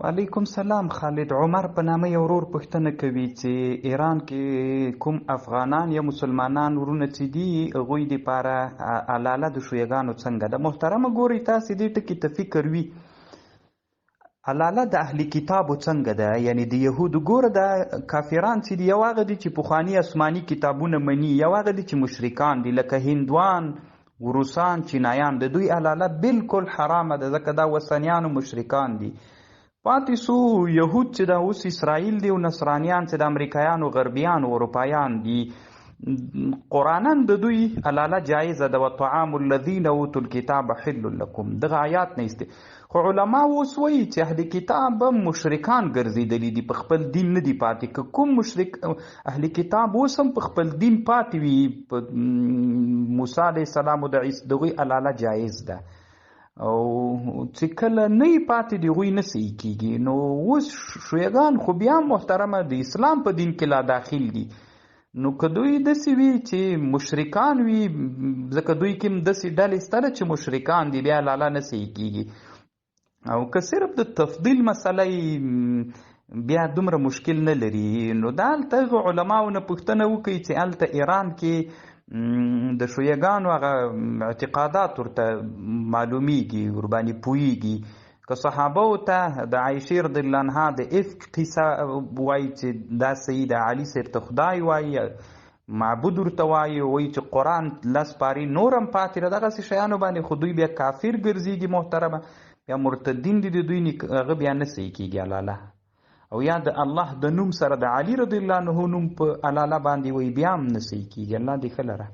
وعلیکم سلام. خالد عمر په نامه یو ورور پوښتنه کوي چې ایران کې کوم افغانان یا مسلمانان ورونه چې دي هغوی دپاره حلاله د شویګانو څنګه ده؟ محترمه ګورئ تاسې دې ټکي ته فکر وي حلاله د اهلي کتابو څنګه ده؟ یعنی د یهودو ګوره د کافران چې دي یو هغه دي چې پخواني آسماني کتابونه مني، یو هغه دي چې مشرکان دي لکه هندوان، روسان، چینایان. د دوی حلاله بالکل حرامه ده ځکه دا وثنیان و مشرکان دي. پاتې سو یهود چې دا اوس اسرائیل دی او نصرانیان چې د امریکایانو غربیان او اروپایان دي. قرآنن د دوی حلاله جایزه ده. وطعام الذین اوتوا الکتاب حل لکم. دغه آیات نه ایسته، خو علما اوس وایي چې اهل کتاب مشرکان ګرځېدلي دي، په خپل دین نه دي پاتې. که کوم مشرک اهل کتاب اوس هم په خپل دین پاتې وي، په موسی علیه السلام او د هغوی حلاله جایز ده، او چې کله نه یې پاتې د هغوی نه صحیح کېږي. نو اوس شویګان خو بیا محترمه د اسلام په دین کې لا داخل دي. نو که دوی داسې وي چې مشرکان وي، ځکه دوی کې هم داسې ډلې شته چې مشرکان دي، بیا حلاله نه صحیح کېږي. او که صرف د تفضیل مسله بیا دومره مشکل نه لري، نو دا هلته هغو علماو نه پوښتنه وکړئ چې هلته ایران کې د شویګانو هغه اعتقادات ورته معلومیږي، ورباندې پوهیږي. که صحابو ته د عایشې رضی الله عنها د افک قصه وایي چې دا صحیح ده، علي صاحب ته خدای وایي، معبود ورته وایي، وایي چې قرآن 10 پارې نور هم پاتې ده. دغسې شیانو باندې خو دوی بیا کافر ګرځېږي محترمه، بیا مرتدین دي، د دوی هغه بیا نه صحیح کېږي حلاله. او یا د الله د نوم سره د علي رضی الله عنه نوم په حلاله باندې وایي، بیا هم نه صحیح کېږي. الله دې ښه لره.